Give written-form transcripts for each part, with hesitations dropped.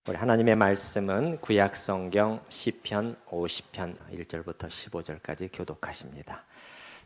우리 하나님의 말씀은 구약성경 시편 50편 1절부터 15절까지 교독하십니다.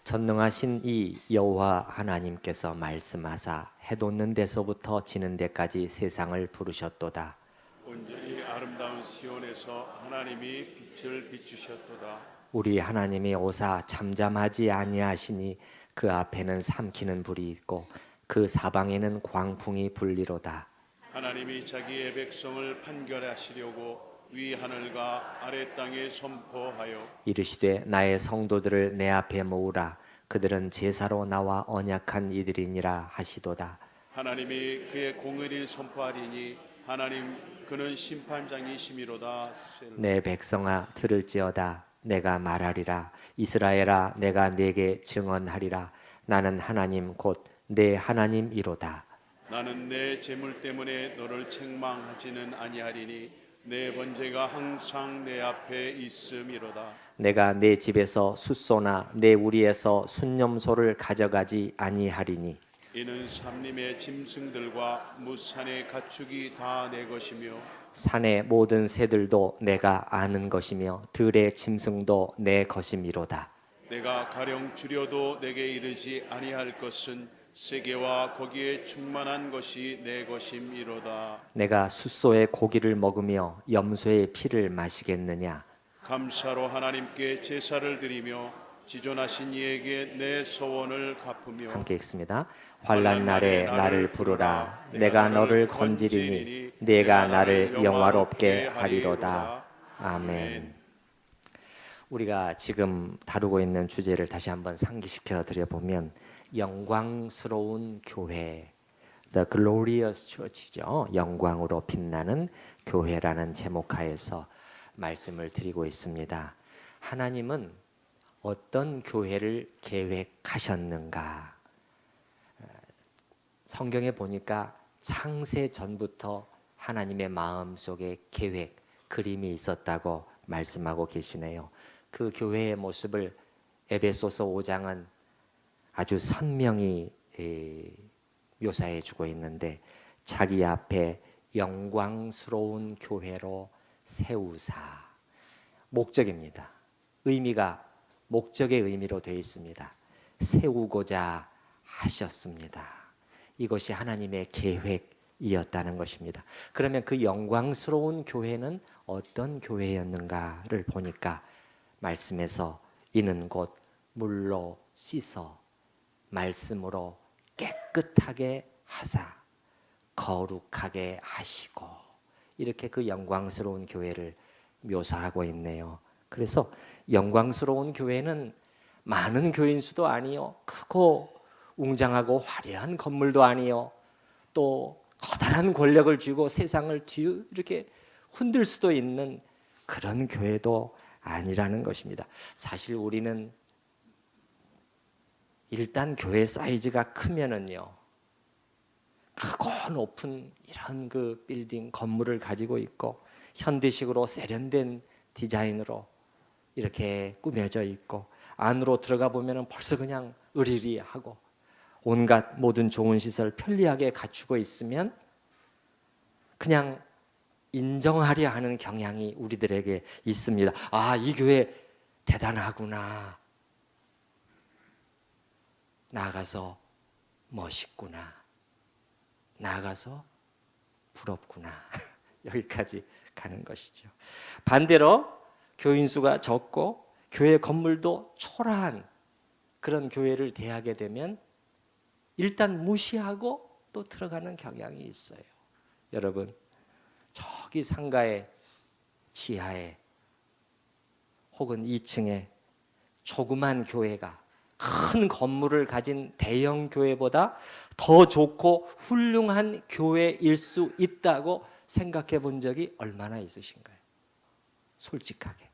전능하신 이 여호와 하나님께서 말씀하사 해 돋는 데서부터 지는 데까지 세상을 부르셨도다. 온전히 아름다운 시온에서 하나님이 빛을 비추셨도다. 우리 하나님이 오사 잠잠하지 아니하시니 그 앞에는 삼키는 불이 있고 그 사방에는 광풍이 불리로다. 하나님이 자기의 백성을 판결하시려고 위 하늘과 아래 땅에 선포하여 이르시되 나의 성도들을 내 앞에 모으라. 그들은 제사로 나와 언약한 이들이니라 하시도다. 하나님이 그의 공의를 선포하리니 하나님 그는 심판장이시미로다. 셀라. 내 백성아 들을지어다. 내가 말하리라. 이스라엘아 내가 네게 증언하리라. 나는 하나님 곧 내 하나님이로다. 나는 내 재물 때문에 너를 책망하지는 아니하리니 내 번제가 항상 내 앞에 있음이로다. 내가 내 집에서 숫소나 내 우리에서 순념소를 가져가지 아니하리니 이는 산림의 짐승들과 무산의 가축이 다 내 것이며 산의 모든 새들도 내가 아는 것이며 들의 짐승도 내 것이미로다. 내가 가령 줄여도 내게 이르지 아니할 것은 세계와 거기에 충만한 것이 내 것임이로다. 내가 숫소의 고기를 먹으며 염소의 피를 마시겠느냐. 감사로 하나님께 제사를 드리며 지존하신 이에게 내 소원을 갚으며 함께 읽습니다. 환난 날에 나를 부르라. 내가 너를 건지리니 네가 나를 영화롭게 하리로다. 아멘. 우리가 지금 다루고 있는 주제를 다시 한번 상기시켜 드려보면 영광스러운 교회, The Glorious Church죠. 영광으로 빛나는 교회라는 제목하에서 말씀을 드리고 있습니다. 하나님은 어떤 교회를 계획하셨는가? 성경에 보니까 창세 전부터 하나님의 마음속에 계획, 그림이 있었다고 말씀하고 계시네요. 그 교회의 모습을 에베소서 5장은 아주 선명히 묘사해 주고 있는데 자기 앞에 영광스러운 교회로 세우사. 목적입니다. 의미가 목적의 의미로 되어 있습니다. 세우고자 하셨습니다. 이것이 하나님의 계획이었다는 것입니다. 그러면 그 영광스러운 교회는 어떤 교회였는가를 보니까 말씀에서 이는 곧 물로 씻어 말씀으로 깨끗하게 하사 거룩하게 하시고, 이렇게 그 영광스러운 교회를 묘사하고 있네요. 그래서 영광스러운 교회는 많은 교인 수도 아니요, 크고 웅장하고 화려한 건물도 아니요, 또 커다란 권력을 쥐고 세상을 이렇게 흔들 수도 있는 그런 교회도 아니라는 것입니다. 사실 우리는 일단 교회 사이즈가 크면은요, 크고 높은 이런 그 빌딩 건물을 가지고 있고 현대식으로 세련된 디자인으로 이렇게 꾸며져 있고 안으로 들어가 보면은 벌써 그냥 으리리하고 온갖 모든 좋은 시설 편리하게 갖추고 있으면 그냥 인정하려 하는 경향이 우리들에게 있습니다. 아, 이 교회 대단하구나. 나아가서 멋있구나. 나아가서 부럽구나. 여기까지 가는 것이죠. 반대로 교인 수가 적고 교회 건물도 초라한 그런 교회를 대하게 되면 일단 무시하고 또 들어가는 경향이 있어요. 여러분, 저기 상가의 지하에 혹은 2층에 조그만 교회가 큰 건물을 가진 대형 교회보다 더 좋고 훌륭한 교회일 수 있다고 생각해 본 적이 얼마나 있으신가요? 솔직하게.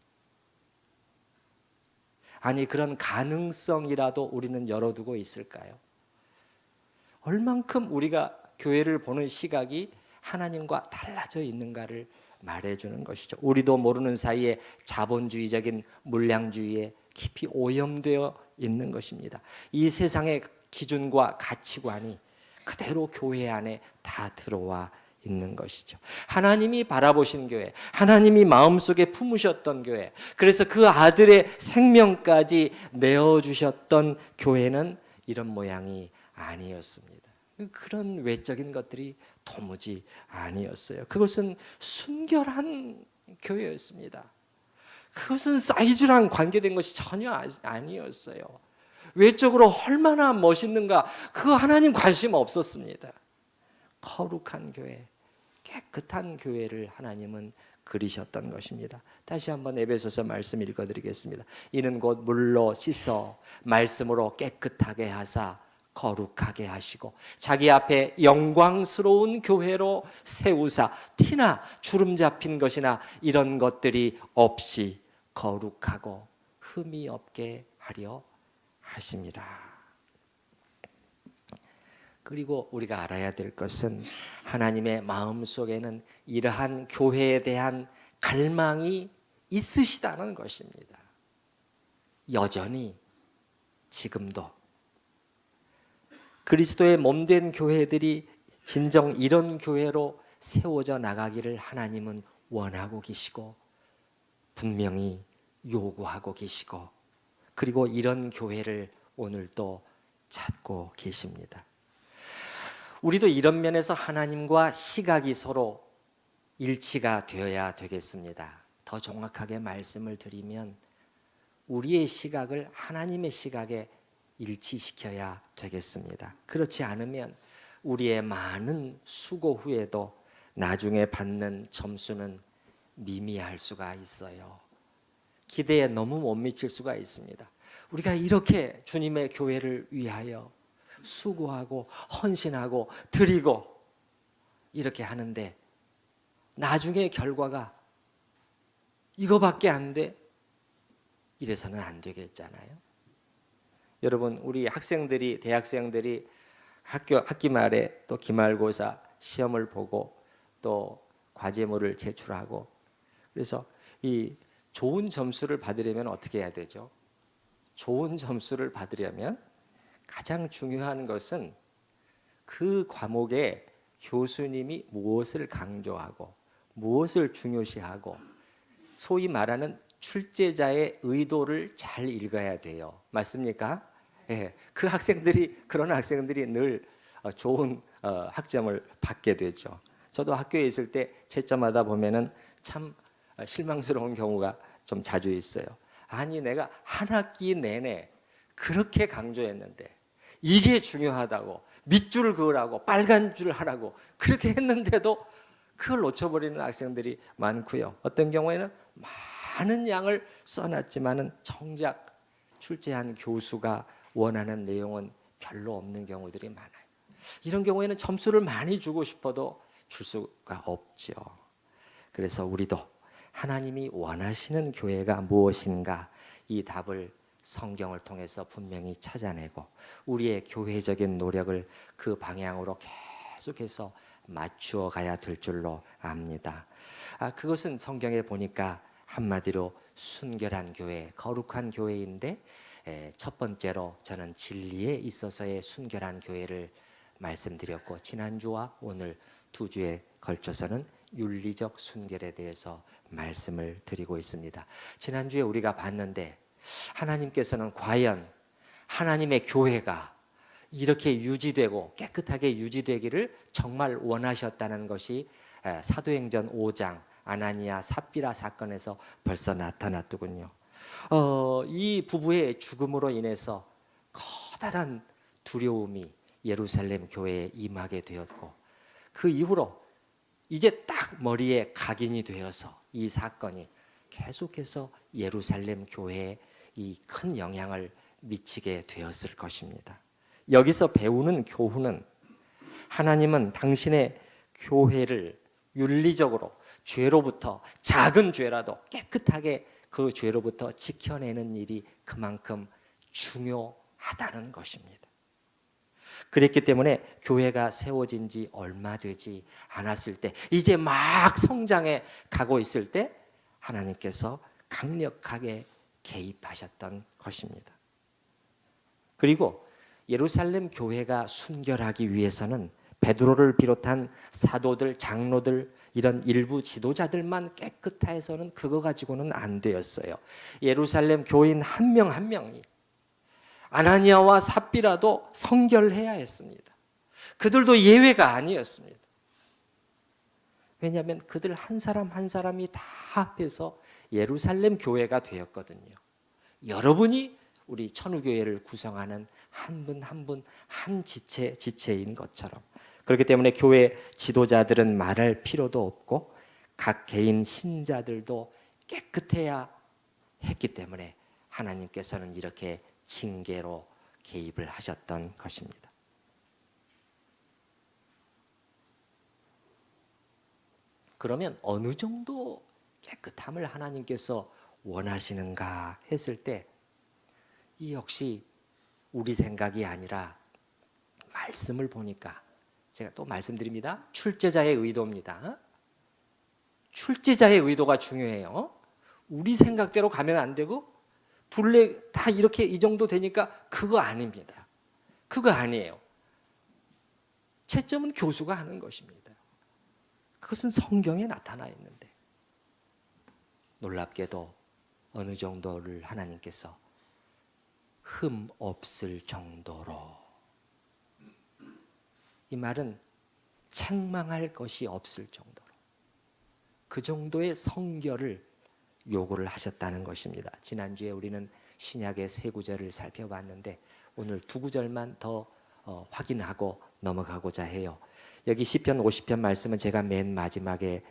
아니, 그런 가능성이라도 우리는 열어두고 있을까요? 얼만큼 우리가 교회를 보는 시각이 하나님과 달라져 있는가를 말해주는 것이죠. 우리도 모르는 사이에 자본주의적인 물량주의에 깊이 오염되어 있는 것입니다. 이 세상의 기준과 가치관이 그대로 교회 안에 다 들어와 있는 것이죠. 하나님이 바라보신 교회, 하나님이 마음속에 품으셨던 교회, 그래서 그 아들의 생명까지 내어주셨던 교회는 이런 모양이 아니었습니다. 그런 외적인 것들이 도무지 아니었어요. 그것은 순결한 교회였습니다. 그것은 사이즈랑 관계된 것이 전혀 아니었어요. 외적으로 얼마나 멋있는가, 그거 하나님 관심 없었습니다. 거룩한 교회, 깨끗한 교회를 하나님은 그리셨던 것입니다. 다시 한번 에베소서 말씀 읽어드리겠습니다. 이는 곧 물로 씻어 말씀으로 깨끗하게 하사 거룩하게 하시고 자기 앞에 영광스러운 교회로 세우사 티나 주름 잡힌 것이나 이런 것들이 없이 거룩하고 흠이 없게 하려 하심이라. 그리고 우리가 알아야 될 것은 하나님의 마음속에는 이러한 교회에 대한 갈망이 있으시다는 것입니다. 여전히 지금도 그리스도의 몸된 교회들이 진정 이런 교회로 세워져 나가기를 하나님은 원하고 계시고 분명히 요구하고 계시고 그리고 이런 교회를 오늘도 찾고 계십니다. 우리도 이런 면에서 하나님과 시각이 서로 일치가 되어야 되겠습니다. 더 정확하게 말씀을 드리면 우리의 시각을 하나님의 시각에 일치시켜야 되겠습니다. 그렇지 않으면 우리의 많은 수고 후에도 나중에 받는 점수는 미미할 수가 있어요. 기대에 너무 못 미칠 수가 있습니다. 우리가 이렇게 주님의 교회를 위하여 수고하고 헌신하고 드리고 이렇게 하는데 나중에 결과가 이거밖에 안 돼? 이래서는 안 되겠잖아요. 여러분, 우리 학생들이, 대학생들이 학기 말에 또 기말고사 시험을 보고 또 과제물을 제출하고 그래서 이 좋은 점수를 받으려면 어떻게 해야 되죠? 좋은 점수를 받으려면 가장 중요한 것은 그 과목에 교수님이 무엇을 강조하고 무엇을 중요시하고 소위 말하는 출제자의 의도를 잘 읽어야 돼요. 맞습니까? 예, 그 학생들이 그런 학생들이 늘 좋은 학점을 받게 되죠. 저도 학교에 있을 때 채점하다 보면은 참 실망스러운 경우가 좀 자주 있어요. 아니 내가 한 학기 내내 그렇게 강조했는데 이게 중요하다고 밑줄을 그으라고 빨간 줄 하라고 그렇게 했는데도 그걸 놓쳐버리는 학생들이 많고요. 어떤 경우에는 많은 양을 써놨지만은 정작 출제한 교수가 원하는 내용은 별로 없는 경우들이 많아요. 이런 경우에는 점수를 많이 주고 싶어도 줄 수가 없죠. 그래서 우리도 하나님이 원하시는 교회가 무엇인가 이 답을 성경을 통해서 분명히 찾아내고 우리의 교회적인 노력을 그 방향으로 계속해서 맞추어 가야 될 줄로 압니다. 그것은 성경에 보니까 한마디로 순결한 교회, 거룩한 교회인데 첫 번째로 저는 진리에 있어서의 순결한 교회를 말씀드렸고 지난주와 오늘 두 주에 걸쳐서는 윤리적 순결에 대해서 말씀을 드리고 있습니다. 지난주에 우리가 봤는데 하나님께서는 과연 하나님의 교회가 이렇게 유지되고 깨끗하게 유지되기를 정말 원하셨다는 것이 사도행전 5장 아나니아 삽비라 사건에서 벌써 나타났더군요. 이 부부의 죽음으로 인해서 커다란 두려움이 예루살렘 교회에 임하게 되었고 그 이후로 이제 딱 머리에 각인이 되어서 이 사건이 계속해서 예루살렘 교회에 이 큰 영향을 미치게 되었을 것입니다. 여기서 배우는 교훈은 하나님은 당신의 교회를 윤리적으로 죄로부터 작은 죄라도 깨끗하게 그 죄로부터 지켜내는 일이 그만큼 중요하다는 것입니다. 그랬기 때문에 교회가 세워진 지 얼마 되지 않았을 때 이제 막 성장해 가고 있을 때 하나님께서 강력하게 개입하셨던 것입니다. 그리고 예루살렘 교회가 순결하기 위해서는 베드로를 비롯한 사도들, 장로들, 이런 일부 지도자들만 깨끗해서는 그거 가지고는 안 되었어요. 예루살렘 교인 한 명 한 명이 아나니아와 삽비라도 성결해야 했습니다. 그들도 예외가 아니었습니다. 왜냐하면 그들 한 사람 한 사람이 다 합해서 예루살렘 교회가 되었거든요. 여러분이 우리 천우교회를 구성하는 한 분 한 분 한 지체인 것처럼, 그렇기 때문에 교회 지도자들은 말할 필요도 없고 각 개인 신자들도 깨끗해야 했기 때문에 하나님께서는 이렇게 징계로 개입을 하셨던 것입니다. 그러면 어느 정도 깨끗함을 하나님께서 원하시는가 했을 때, 이 역시 우리 생각이 아니라 말씀을 보니까, 제가 또 말씀드립니다. 출제자의 의도입니다. 출제자의 의도가 중요해요. 우리 생각대로 가면 안 되고 둘레 다 이렇게 이 정도 되니까 그거 아닙니다. 그거 아니에요. 채점은 교수가 하는 것입니다. 그것은 성경에 나타나 있는데, 놀랍게도 어느 정도를 하나님께서 흠 없을 정도로, 이 말은 책망할 것이 없을 정도로 그 정도의 성결을 요구를 하셨다는 것입니다. 지난주에 우리는 신약의 세 구절을 살펴봤는데 오늘 두 구절만 더 확인하고 넘어가고자 해요. 여기 시편 50편 말씀은 제가 맨 마지막에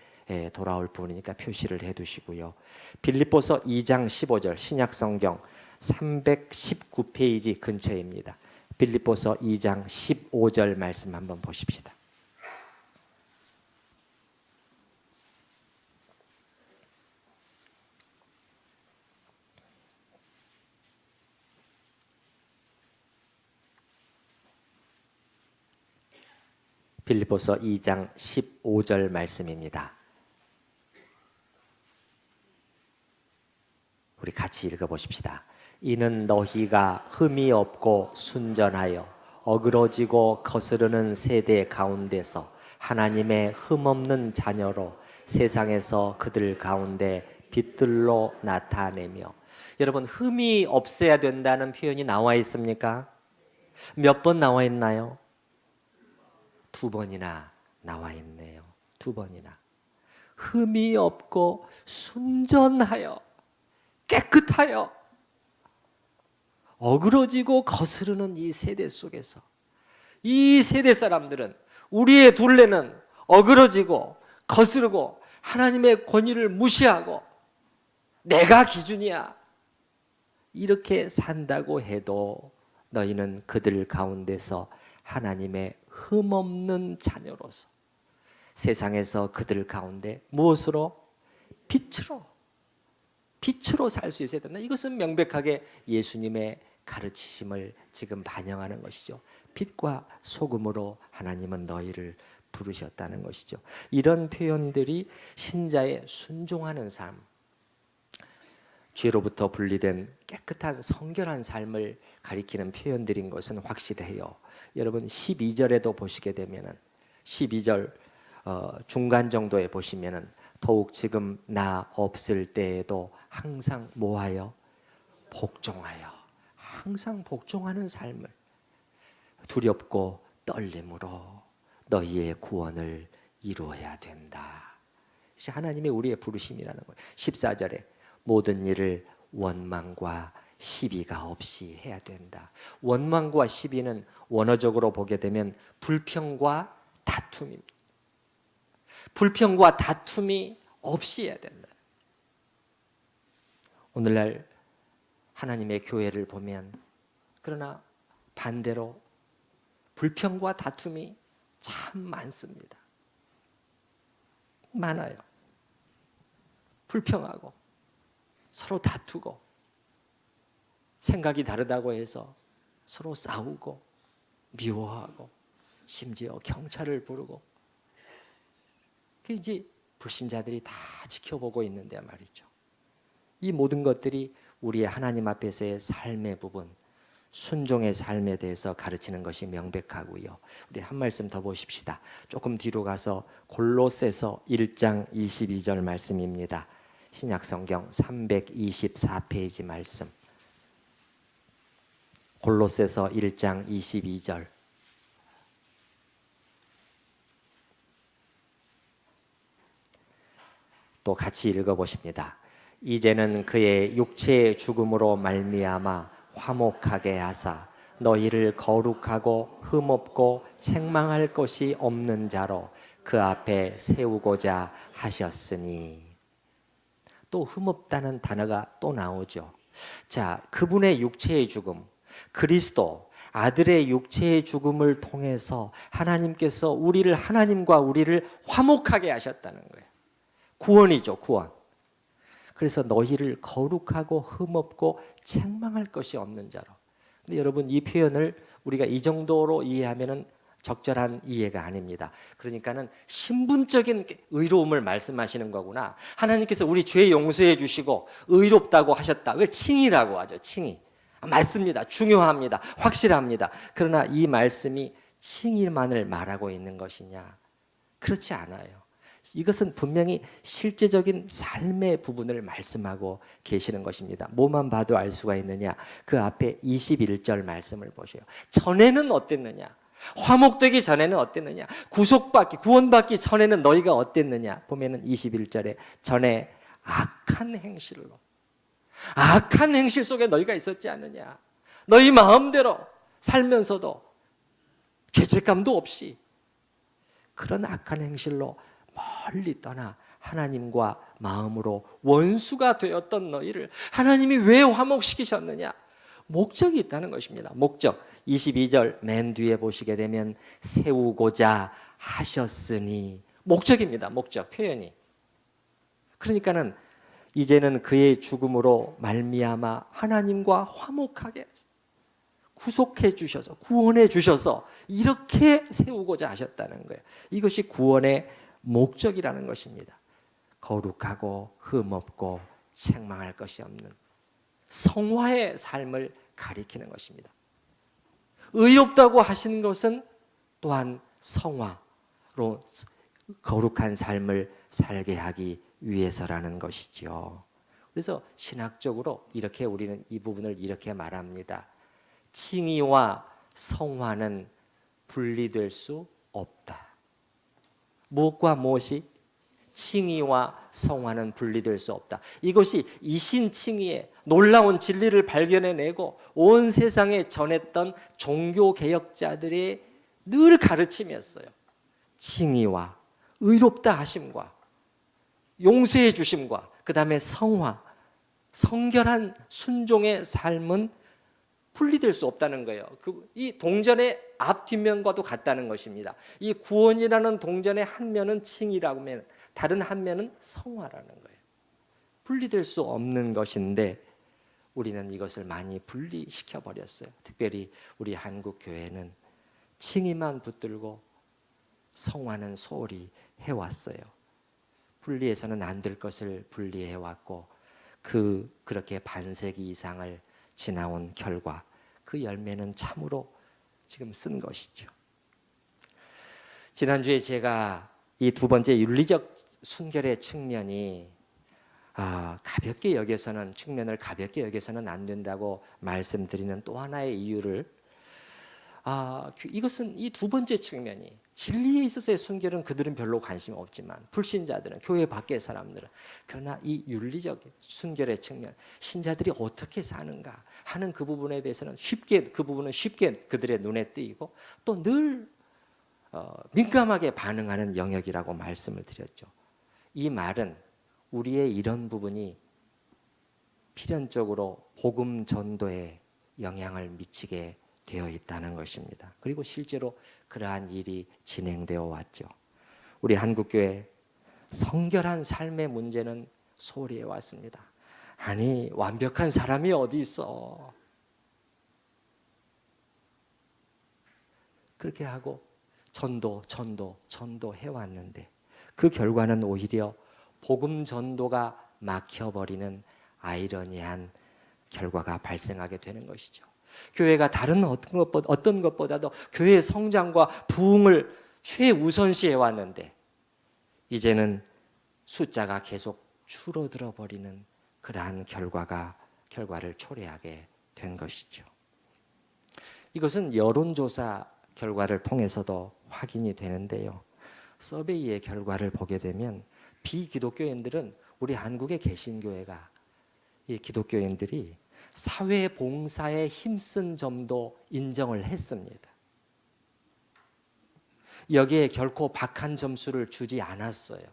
돌아올 부분이니까 표시를 해두시고요. 빌립보서 2장 15절, 신약성경 319페이지 근처입니다. 빌립보서 2장 15절 말씀 한번 보십시다. 빌립보서 2장 15절 말씀입니다. 우리 같이 읽어보십시다. 이는 너희가 흠이 없고 순전하여 어그러지고 거스르는 세대 가운데서 하나님의 흠없는 자녀로 세상에서 그들 가운데 빛들로 나타내며. 여러분, 흠이 없어야 된다는 표현이 나와 있습니까? 몇 번 나와 있나요? 2번이나 나와 있네요. 2번이나. 흠이 없고 순전하여 깨끗하여 어그러지고 거스르는 이 세대 속에서, 이 세대 사람들은, 우리의 둘레는 어그러지고 거스르고 하나님의 권위를 무시하고 내가 기준이야 이렇게 산다고 해도 너희는 그들 가운데서 하나님의 흠없는 자녀로서 세상에서 그들 가운데 무엇으로? 빛으로 살 수 있어야 된다. 이것은 명백하게 예수님의 가르치심을 지금 반영하는 것이죠. 빛과 소금으로 하나님은 너희를 부르셨다는 것이죠. 이런 표현들이 신자의 순종하는 삶, 죄로부터 분리된 깨끗한 성결한 삶을 가리키는 표현들인 것은 확실해요. 여러분 12절에도 보시게 되면은 12절 중간 정도에 보시면은 더욱 지금 나 없을 때에도 항상 뭐하여? 복종하여. 항상 복종하는 삶을 두렵고 떨림으로 너희의 구원을 이루어야 된다. 이것이 하나님의 우리의 부르심이라는 거예요. 14절에 모든 일을 원망과 시비가 없이 해야 된다. 원망과 시비는 원어적으로 보게 되면 불평과 다툼입니다. 불평과 다툼이 없이 해야 된다. 오늘날 하나님의 교회를 보면, 그러나 반대로 불평과 다툼이 참 많습니다. 많아요. 불평하고 서로 다투고 생각이 다르다고 해서 서로 싸우고 미워하고 심지어 경찰을 부르고, 그 이제 불신자들이 다 지켜보고 있는데 말이죠. 이 모든 것들이 우리의 하나님 앞에서의 삶의 부분, 순종의 삶에 대해서 가르치는 것이 명백하고요. 우리 한 말씀 더 보십시다. 조금 뒤로 가서 골로새서 1장 22절 말씀입니다. 신약성경 324페이지 말씀. 골로새서 1장 22절. 또 같이 읽어보십니다. 이제는 그의 육체의 죽음으로 말미암아 화목하게 하사 너희를 거룩하고 흠없고 책망할 것이 없는 자로 그 앞에 세우고자 하셨으니. 또 흠없다는 단어가 또 나오죠. 자, 그분의 육체의 죽음, 그리스도 아들의 육체의 죽음을 통해서 하나님께서 하나님과 우리를 화목하게 하셨다는 거예요. 구원이죠, 구원. 그래서 너희를 거룩하고 흠없고 책망할 것이 없는 자로. 근데 여러분, 이 표현을 우리가 이 정도로 이해하면은 적절한 이해가 아닙니다. 그러니까는 신분적인 의로움을 말씀하시는 거구나. 하나님께서 우리 죄 용서해 주시고 의롭다고 하셨다. 왜 칭의라고 하죠? 칭의. 맞습니다. 중요합니다. 확실합니다. 그러나 이 말씀이 칭의만을 말하고 있는 것이냐? 그렇지 않아요. 이것은 분명히 실제적인 삶의 부분을 말씀하고 계시는 것입니다. 뭐만 봐도 알 수가 있느냐? 그 앞에 21절 말씀을 보세요. 전에는 어땠느냐? 화목되기 전에는 어땠느냐? 구원받기 전에는 너희가 어땠느냐? 보면은 21절에 전에 악한 행실 속에 너희가 있었지 않느냐? 너희 마음대로 살면서도 죄책감도 없이 그런 악한 행실로 멀리 떠나 하나님과 마음으로 원수가 되었던 너희를 하나님이 왜 화목시키셨느냐? 목적이 있다는 것입니다. 목적. 22절 맨 뒤에 보시게 되면 세우고자 하셨으니. 목적입니다. 목적 표현이. 그러니까는 이제는 그의 죽음으로 말미암아 하나님과 화목하게 구속해 주셔서 구원해 주셔서 이렇게 세우고자 하셨다는 거예요. 이것이 구원의 목적이라는 것입니다. 거룩하고 흠없고 책망할 것이 없는 성화의 삶을 가리키는 것입니다. 의롭다고 하신 것은 또한 성화로 거룩한 삶을 살게 하기 위해서라는 것이죠. 그래서 신학적으로 이렇게 우리는 이 부분을 이렇게 말합니다. 칭의와 성화는 분리될 수 없다. 무엇과 무엇이? 칭의와 성화는 분리될 수 없다. 이것이 이신칭의의 놀라운 진리를 발견해내고 온 세상에 전했던 종교개혁자들의 늘 가르침이었어요. 칭의와 의롭다 하심과 용서해 주심과 그 다음에 성화, 성결한 순종의 삶은 분리될 수 없다는 거예요. 이 동전의 앞 뒷면과도 같다는 것입니다. 이 구원이라는 동전의 한 면은 칭의라고 하면 다른 한 면은 성화라는 거예요. 분리될 수 없는 것인데 우리는 이것을 많이 분리시켜 버렸어요. 특별히 우리 한국 교회는 칭의만 붙들고 성화는 소홀히 해왔어요. 분리해서는 안 될 것을 분리해왔고 그렇게 반세기 이상을 지나온 결과 그 열매는 참으로 지금 쓴 것이죠. 지난주에 제가 이 두 번째 윤리적 순결의 측면이 측면을 가볍게 여겨서는 안 된다고 말씀드리는 또 하나의 이유를 이것은 이 두 번째 측면이 진리에 있어서의 순결은 그들은 별로 관심 없지만 불신자들은 교회 밖의 사람들은 그러나 이 윤리적 순결의 측면 신자들이 어떻게 사는가 하는 그 부분에 대해서는 쉽게 그들의 눈에 띄고 또 늘 민감하게 반응하는 영역이라고 말씀을 드렸죠. 이 말은 우리의 이런 부분이 필연적으로 복음 전도에 영향을 미치게 되어 있다는 것입니다. 그리고 실제로 그러한 일이 진행되어 왔죠. 우리 한국교회 성결한 삶의 문제는 소홀히 해왔습니다. 아니 완벽한 사람이 어디 있어. 그렇게 하고 전도 해왔는데 그 결과는 오히려 복음 전도가 막혀버리는 아이러니한 결과가 발생하게 되는 것이죠. 교회가 다른 어떤 것보다도 교회의 성장과 부흥을 최우선시해 왔는데 이제는 숫자가 계속 줄어들어 버리는 그러한 결과를 초래하게 된 것이죠. 이것은 여론조사 결과를 통해서도 확인이 되는데요. 서베이의 결과를 보게 되면 비기독교인들은 우리 한국의 개신교회가 이 기독교인들이 사회 봉사에 힘쓴 점도 인정을 했습니다. 여기에 결코 박한 점수를 주지 않았어요.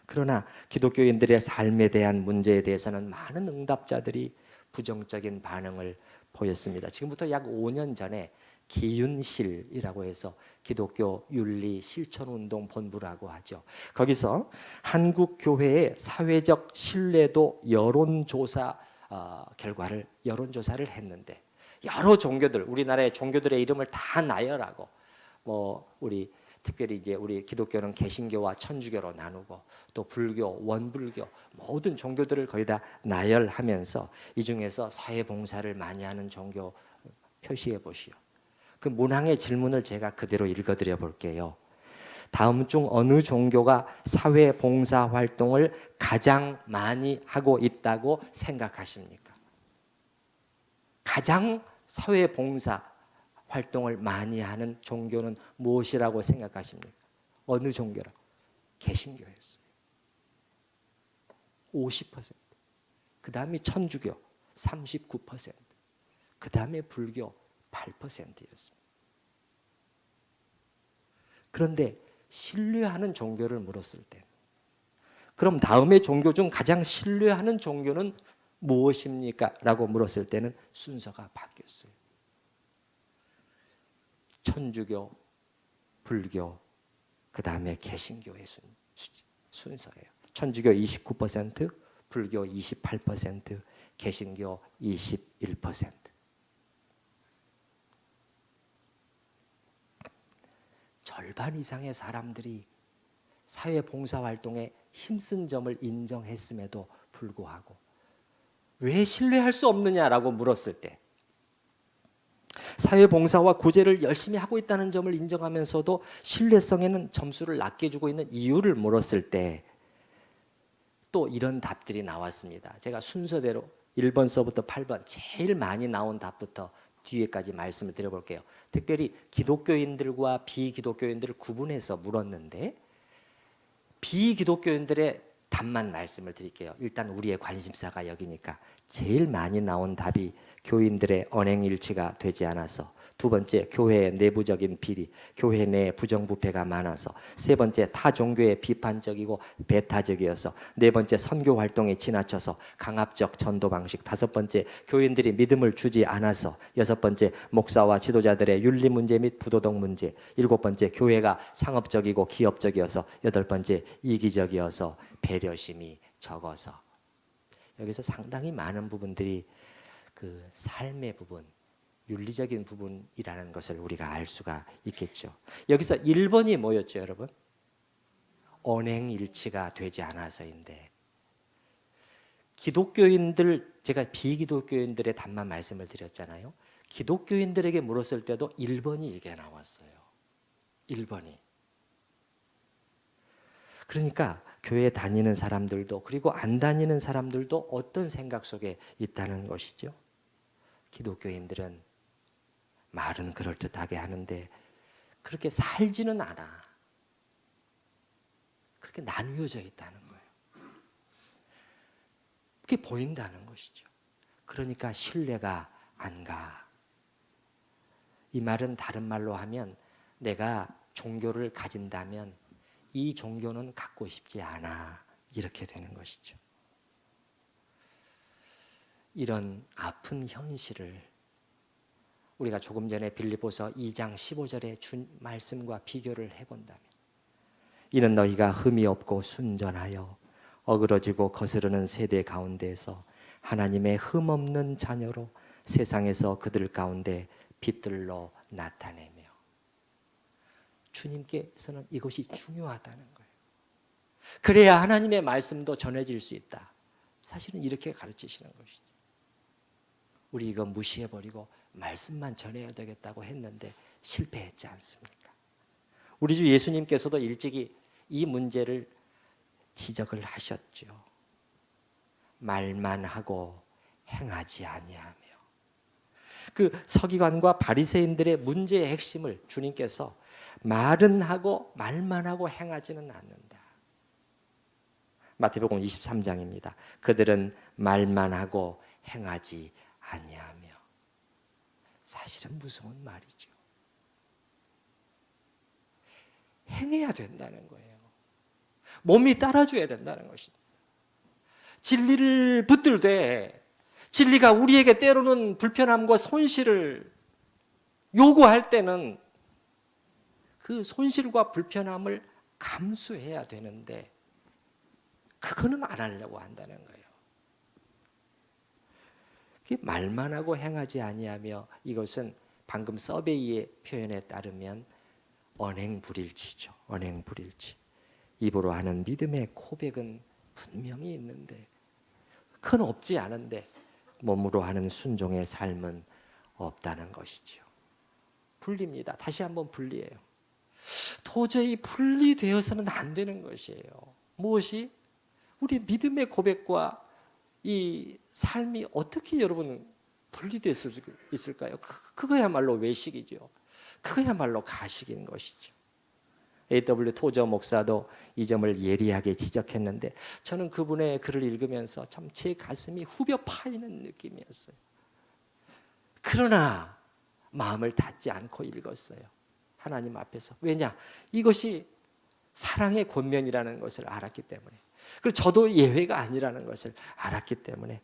그러나 기독교인들의 삶에 대한 문제에 대해서는 많은 응답자들이 부정적인 반응을 보였습니다. 지금부터 약 5년 전에 기윤실이라고 해서 기독교 윤리 실천운동 본부라고 하죠. 거기서 한국 교회의 사회적 신뢰도 여론조사 여론조사를 했는데 여러 종교들, 우리나라의 종교들의 이름을 다 나열하고 우리 특별히 이제 우리 기독교는 개신교와 천주교로 나누고 또 불교, 원불교 모든 종교들을 거의 다 나열하면서 이 중에서 사회봉사를 많이 하는 종교 표시해 보시오. 그 문항의 질문을 제가 그대로 읽어드려 볼게요. 다음 중 어느 종교가 사회봉사 활동을 가장 많이 하고 있다고 생각하십니까? 가장 사회봉사 활동을 많이 하는 종교는 무엇이라고 생각하십니까? 어느 종교라고? 개신교였어요. 50%. 그 다음이 천주교 39%. 그 다음에 불교 8%였습니다. 그런데 신뢰하는 종교를 물었을 때 그럼 다음의 종교 중 가장 신뢰하는 종교는 무엇입니까? 라고 물었을 때는 순서가 바뀌었어요. 천주교, 불교, 그 다음에 개신교의 순서예요. 천주교 29%, 불교 28%, 개신교 21%. 절반 이상의 사람들이 사회봉사활동에 힘쓴 점을 인정했음에도 불구하고 왜 신뢰할 수 없느냐라고 물었을 때 사회봉사와 구제를 열심히 하고 있다는 점을 인정하면서도 신뢰성에는 점수를 낮게 주고 있는 이유를 물었을 때 또 이런 답들이 나왔습니다. 제가 순서대로 1번서부터 8번 제일 많이 나온 답부터 뒤에까지 말씀을 드려볼게요. 특별히 기독교인들과 비기독교인들을 구분해서 물었는데 비기독교인들의 답만 말씀을 드릴게요. 일단 우리의 관심사가 여기니까 제일 많이 나온 답이 교인들의 언행일치가 되지 않아서, 두 번째 교회의 내부적인 비리, 교회 내에 부정부패가 많아서, 세 번째 타 종교에 비판적이고 배타적이어서, 네 번째 선교 활동에 지나쳐서 강압적 전도 방식, 다섯 번째 교인들이 믿음을 주지 않아서, 여섯 번째 목사와 지도자들의 윤리 문제 및 부도덕 문제, 일곱 번째 교회가 상업적이고 기업적이어서, 여덟 번째 이기적이어서 배려심이 적어서. 여기서 상당히 많은 부분들이 그 삶의 부분, 윤리적인 부분이라는 것을 우리가 알 수가 있겠죠. 여기서 1번이 뭐였죠, 여러분? 언행일치가 되지 않아서인데, 기독교인들, 제가 비기독교인들의 답만 말씀을 드렸잖아요. 기독교인들에게 물었을 때도 1번이 이게 나왔어요. 1번이. 그러니까 교회 다니는 사람들도 그리고 안 다니는 사람들도 어떤 생각 속에 있다는 것이죠. 기독교인들은 말은 그럴듯하게 하는데 그렇게 살지는 않아. 그렇게 나뉘어져 있다는 거예요. 그게 보인다는 것이죠. 그러니까 신뢰가 안 가. 이 말은 다른 말로 하면 내가 종교를 가진다면 이 종교는 갖고 싶지 않아. 이렇게 되는 것이죠. 이런 아픈 현실을 우리가 조금 전에 빌립보서 2장 15절의 준 말씀과 비교를 해본다면, 이는 너희가 흠이 없고 순전하여 어그러지고 거스르는 세대 가운데에서 하나님의 흠 없는 자녀로 세상에서 그들 가운데 빛들로 나타내며. 주님께서는 이것이 중요하다는 거예요. 그래야 하나님의 말씀도 전해질 수 있다. 사실은 이렇게 가르치시는 것이죠. 우리 이거 무시해버리고 말씀만 전해야 되겠다고 했는데 실패했지 않습니까? 우리 주 예수님께서도 일찍이 이 문제를 지적을 하셨죠. 말만 하고 행하지 아니하며. 그 서기관과 바리새인들의 문제의 핵심을 주님께서 말은 하고 말만 하고 행하지는 않는다. 마태복음 23장입니다. 그들은 말만 하고 행하지 아니하며. 사실은 무서운 말이죠. 행해야 된다는 거예요. 몸이 따라줘야 된다는 것입니다. 진리를 붙들되 진리가 우리에게 때로는 불편함과 손실을 요구할 때는 그 손실과 불편함을 감수해야 되는데 그거는 안 하려고 한다는 거예요. 말만 하고 행하지 아니하며, 이것은 방금 서베이의 표현에 따르면 언행불일치죠. 언행불일치. 입으로 하는 믿음의 고백은 분명히 있는데 그건 없지 않은데 몸으로 하는 순종의 삶은 없다는 것이죠. 분리입니다. 다시 한번 분리해요. 도저히 분리되어서는 안 되는 것이에요. 무엇이? 우리 믿음의 고백과 이 삶이 어떻게 여러분 분리될 수 있을까요? 그거야말로 외식이죠. 그거야말로 가식인 것이죠. A.W. 토저 목사도 이 점을 예리하게 지적했는데 저는 그분의 글을 읽으면서 참 제 가슴이 후벼 파이는 느낌이었어요. 그러나 마음을 닫지 않고 읽었어요. 하나님 앞에서. 왜냐? 이것이 사랑의 권면이라는 것을 알았기 때문에, 그리고 저도 예외가 아니라는 것을 알았기 때문에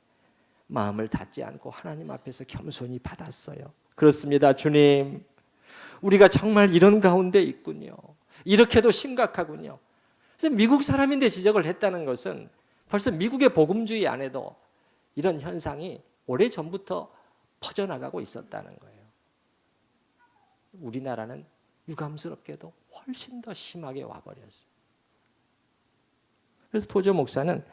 마음을 닫지 않고 하나님 앞에서 겸손히 받았어요. 그렇습니다. 주님, 우리가 정말 이런 가운데 있군요. 이렇게도 심각하군요. 그래서 미국 사람인데 지적을 했다는 것은 벌써 미국의 복음주의 안에도 이런 현상이 오래전부터 퍼져나가고 있었다는 거예요. 우리나라는 유감스럽게도 훨씬 더 심하게 와버렸어요. 그래서 토저 목사는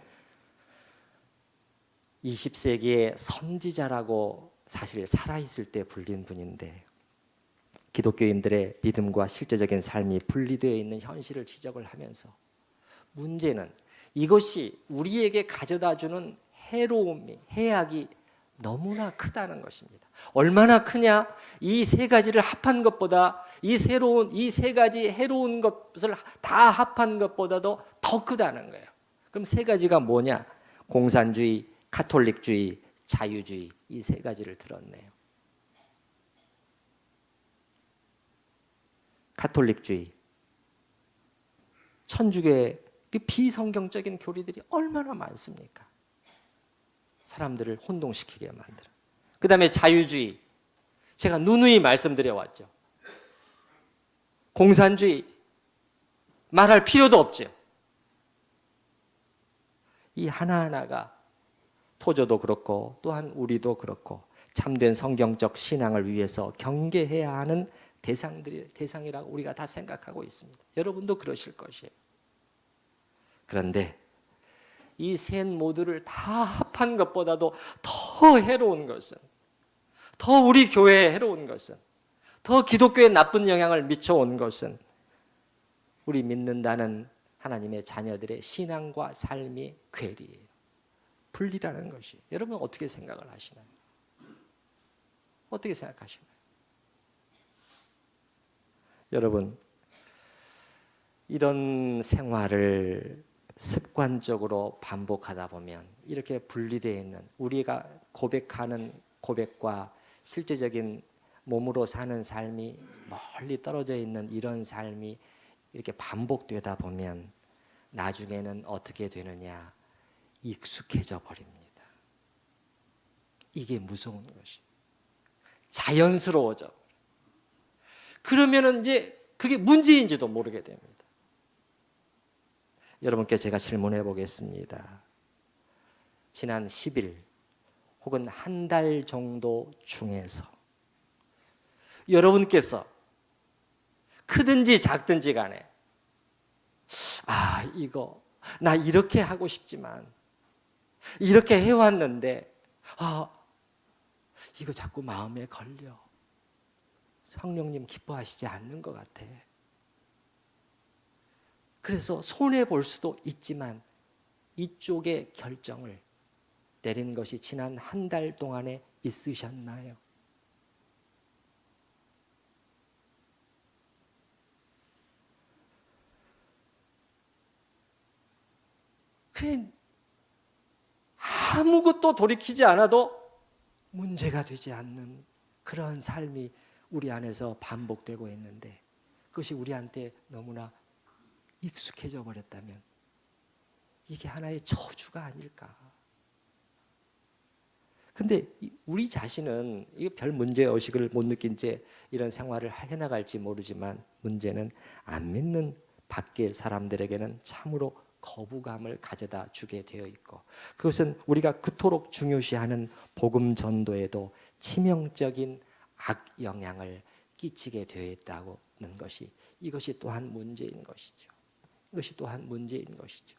20세기의 선지자라고 사실 살아있을 때 불린 분인데 기독교인들의 믿음과 실제적인 삶이 분리되어 있는 현실을 지적을 하면서 문제는 이것이 우리에게 가져다주는 해로움이, 해악이 너무나 크다는 것입니다. 얼마나 크냐? 이 세 가지를 합한 것보다 이 세 가지 해로운 것을 다 합한 것보다도 더 크다는 거예요. 그럼 세 가지가 뭐냐? 공산주의, 카톨릭주의, 자유주의, 이 세 가지를 들었네요. 카톨릭주의, 천주교의 그 비성경적인 교리들이 얼마나 많습니까? 사람들을 혼동시키게 만들어. 그 다음에 자유주의, 제가 누누이 말씀드려왔죠. 공산주의, 말할 필요도 없죠. 이 하나하나가 토저도 그렇고 또한 우리도 그렇고 참된 성경적 신앙을 위해서 경계해야 하는 대상이라고 우리가 다 생각하고 있습니다. 여러분도 그러실 것이에요. 그런데 이 셋 모두를 다 합한 것보다도 더 해로운 것은, 더 우리 교회에 해로운 것은, 더 기독교에 나쁜 영향을 미쳐온 것은 우리 믿는다는 하나님의 자녀들의 신앙과 삶의 괴리예요. 분리라는 것이. 여러분 어떻게 생각을 하시나요? 어떻게 생각하시나요? 여러분, 이런 생활을 습관적으로 반복하다 보면 이렇게 분리되어 있는, 우리가 고백하는 고백과 실제적인 몸으로 사는 삶이 멀리 떨어져 있는 이런 삶이 이렇게 반복되다 보면 나중에는 어떻게 되느냐? 익숙해져 버립니다. 이게 무서운 것이. 자연스러워져. 그러면은 이제 그게 문제인지도 모르게 됩니다. 여러분께 제가 질문해 보겠습니다. 지난 10일 혹은 한 달 정도 중에서 여러분께서 크든지 작든지 간에 이거 나 이렇게 하고 싶지만 이렇게 해왔는데 이거 자꾸 마음에 걸려. 성령님 기뻐하시지 않는 것 같아. 그래서 손해 볼 수도 있지만 이쪽의 결정을 내린 것이 지난 한 달 동안에 있으셨나요? 그냥 아무것도 돌이키지 않아도 문제가 되지 않는 그런 삶이 우리 안에서 반복되고 있는데 그것이 우리한테 너무나 익숙해져 버렸다면 이게 하나의 저주가 아닐까. 근데 우리 자신은 이거 별 문제의식을 못 느낀 채 이런 생활을 해나갈지 모르지만 문제는 안 믿는 밖의 사람들에게는 참으로 거부감을 가져다 주게 되어 있고 그것은 우리가 그토록 중요시하는 복음 전도에도 치명적인 악 영향을 끼치게 되어 있다는 것이 이것이 또한 문제인 것이죠. 이것이 또한 문제인 것이죠.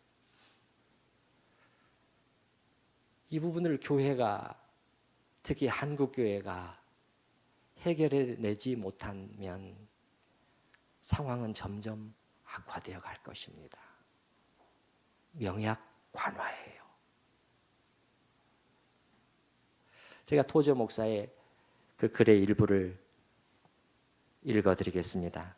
이 부분을 교회가 특히 한국 교회가 해결해내지 못하면 상황은 점점 악화되어 갈 것입니다. 명약관화예요. 제가 토저 목사의 그 글의 일부를 읽어드리겠습니다.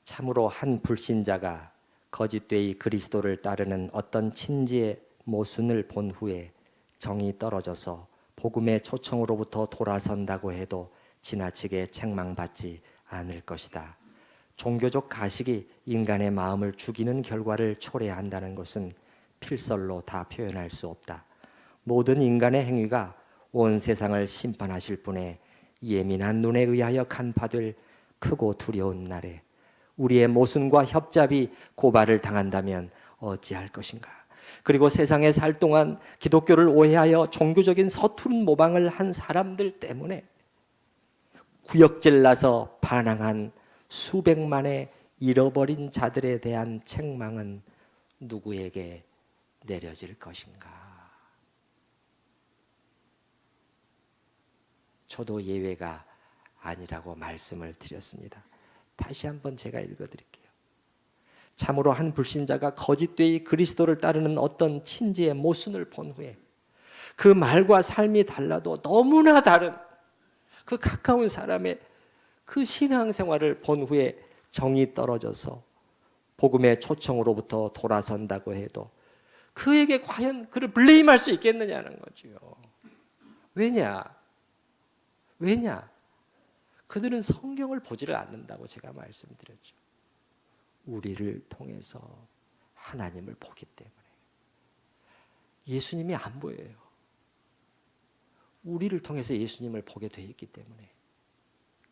참으로 한 불신자가 거짓되이 그리스도를 따르는 어떤 친지의 모순을 본 후에 정이 떨어져서 복음의 초청으로부터 돌아선다고 해도 지나치게 책망받지 않을 것이다. 종교적 가식이 인간의 마음을 죽이는 결과를 초래한다는 것은 필설로 다 표현할 수 없다. 모든 인간의 행위가 온 세상을 심판하실 분의 예민한 눈에 의하여 간파될 크고 두려운 날에 우리의 모순과 협잡이 고발을 당한다면 어찌할 것인가. 그리고 세상에 살 동안 기독교를 오해하여 종교적인 서투른 모방을 한 사람들 때문에 구역질 나서 반항한 수백만의 잃어버린 자들에 대한 책망은 누구에게 내려질 것인가? 저도 예외가 아니라고 말씀을 드렸습니다. 다시 한번 제가 읽어드릴게요. 참으로 한 불신자가 거짓되이 그리스도를 따르는 어떤 친지의 모순을 본 후에 그 말과 삶이 달라도 너무나 다른 그 가까운 사람의 그 신앙생활을 본 후에 정이 떨어져서 복음의 초청으로부터 돌아선다고 해도 그에게 과연 그를 블레임할 수 있겠느냐는 거죠. 왜냐? 그들은 성경을 보지를 않는다고 제가 말씀드렸죠. 우리를 통해서 하나님을 보기 때문에. 예수님이 안 보여요. 우리를 통해서 예수님을 보게 되어 있기 때문에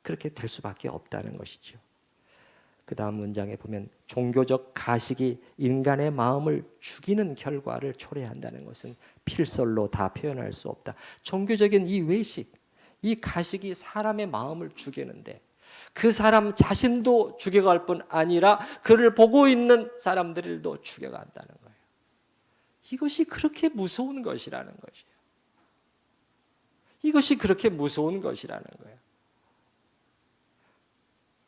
그렇게 될 수밖에 없다는 것이죠. 그 다음 문장에 보면 종교적 가식이 인간의 마음을 죽이는 결과를 초래한다는 것은 필설로 다 표현할 수 없다. 종교적인 이 외식, 이 가식이 사람의 마음을 죽이는데 그 사람 자신도 죽여갈 뿐 아니라 그를 보고 있는 사람들도 죽여간다는 거예요. 이것이 그렇게 무서운 것이라는 것이에요. 이것이 그렇게 무서운 것이라는 거예요.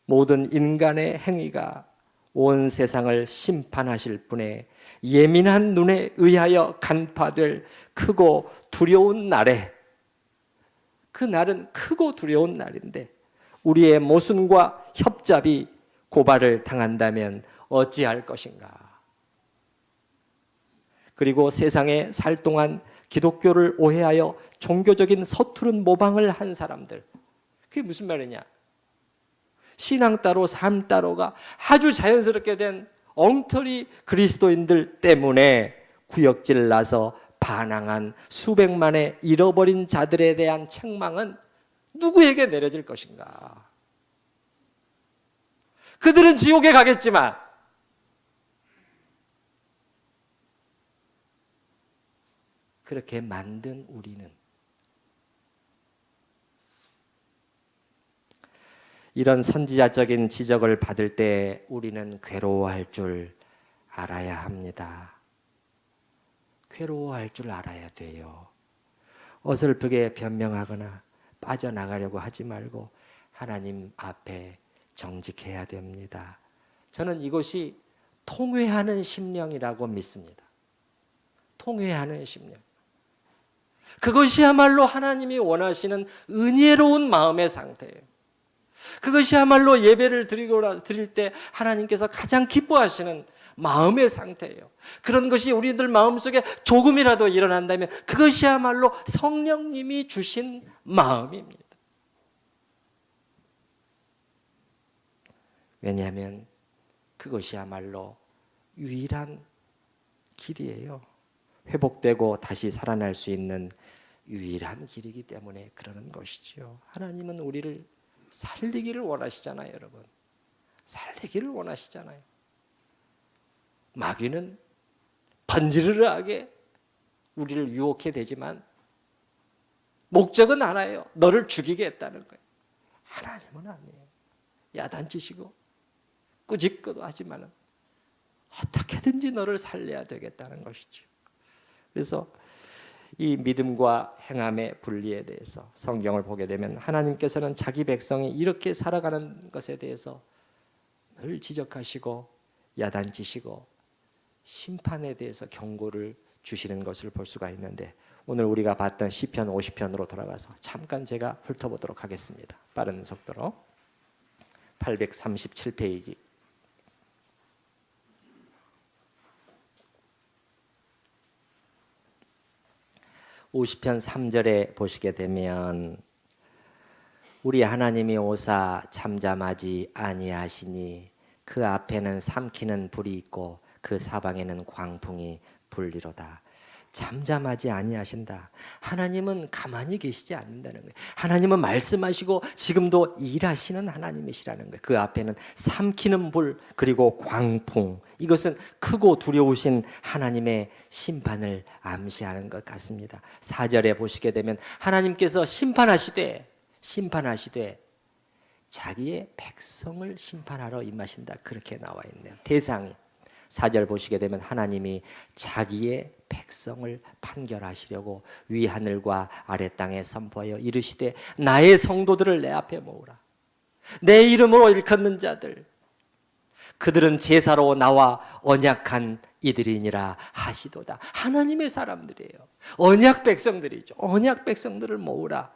모든 인간의 행위가 온 세상을 심판하실 분의 예민한 눈에 의하여 간파될 크고 두려운 날에, 그 날은 크고 두려운 날인데 우리의 모순과 협잡이 고발을 당한다면 어찌할 것인가. 그리고 세상에 살 동안 기독교를 오해하여 종교적인 서투른 모방을 한 사람들, 그게 무슨 말이냐? 신앙 따로 삶 따로가 아주 자연스럽게 된 엉터리 그리스도인들 때문에 구역질 나서 반항한 수백만의 잃어버린 자들에 대한 책망은 누구에게 내려질 것인가? 그들은 지옥에 가겠지만 그렇게 만든 우리는 이런 선지자적인 지적을 받을 때 우리는 괴로워할 줄 알아야 합니다. 괴로워할 줄 알아야 돼요. 어설프게 변명하거나 빠져나가려고 하지 말고 하나님 앞에 정직해야 됩니다. 저는 이것이 통회하는 심령이라고 믿습니다. 통회하는 심령. 그것이야말로 하나님이 원하시는 은혜로운 마음의 상태예요. 그것이야말로 예배를 드릴 때 하나님께서 가장 기뻐하시는 마음의 상태예요. 그런 것이 우리들 마음속에 조금이라도 일어난다면 그것이야말로 성령님이 주신 마음입니다. 왜냐하면 그것이야말로 유일한 길이에요. 회복되고 다시 살아날 수 있는 유일한 길이기 때문에 그러는 것이지요. 하나님은 우리를 살리기를 원하시잖아요, 여러분. 살리기를 원하시잖아요. 마귀는 번지르르하게 우리를 유혹해 대지만 목적은 하나예요. 너를 죽이겠다는 거예요. 하나님은 아니에요. 야단치시고 꾸짖기도 하지만 어떻게든지 너를 살려야 되겠다는 것이죠. 그래서 이 믿음과 행함의 분리에 대해서 성경을 보게 되면 하나님께서는 자기 백성이 이렇게 살아가는 것에 대해서 늘 지적하시고 야단치시고 심판에 대해서 경고를 주시는 것을 볼 수가 있는데, 오늘 우리가 봤던 시편 50편으로 돌아가서 잠깐 제가 훑어보도록 하겠습니다. 빠른 속도로 837페이지 50편 3절에 보시게 되면 우리 하나님이 오사 잠잠하지 아니하시니 그 앞에는 삼키는 불이 있고 그 사방에는 광풍이 불리로다. 잠잠하지 아니하신다. 하나님은 가만히 계시지 않는다는 거예요. 하나님은 말씀하시고 지금도 일하시는 하나님이시라는 거예요. 그 앞에는 삼키는 불 그리고 광풍, 이것은 크고 두려우신 하나님의 심판을 암시하는 것 같습니다. 4절에 보시게 되면 하나님께서 심판하시되 자기의 백성을 심판하러 임하신다, 그렇게 나와 있네요. 대상이 4절 보시게 되면 하나님이 자기의 백성을 판결하시려고 위하늘과 아래 땅에 선포하여 이르시되 나의 성도들을 내 앞에 모으라. 내 이름으로 일컫는 자들, 그들은 제사로 나와 언약한 이들이니라 하시도다. 하나님의 사람들이에요. 언약 백성들이죠. 언약 백성들을 모으라.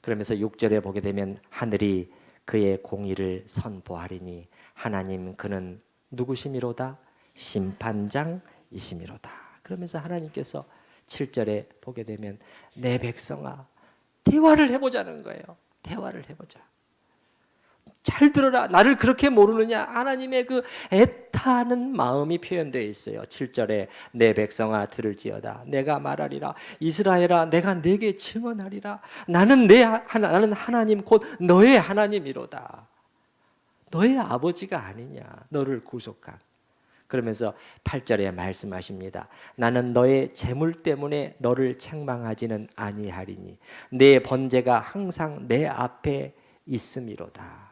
그러면서 6절에 보게 되면 하늘이 그의 공의를 선포하리니 하나님 그는 누구심이로다? 심판장이심이로다. 그러면서 하나님께서 7절에 보게 되면 내 백성아 대화를 해보자는 거예요. 대화를 해보자. 잘 들어라. 나를 그렇게 모르느냐? 하나님의 그 애타는 마음이 표현되어 있어요. 7절에 내 백성아 들을지어다. 내가 말하리라. 이스라엘아 내가 네게 증언하리라. 나는 하나님 곧 너의 하나님이로다. 너의 아버지가 아니냐, 너를 구속한. 그러면서 8절에 말씀하십니다. 나는 너의 재물 때문에 너를 책망하지는 아니하리니 내 번제가 항상 내 앞에 있음이로다.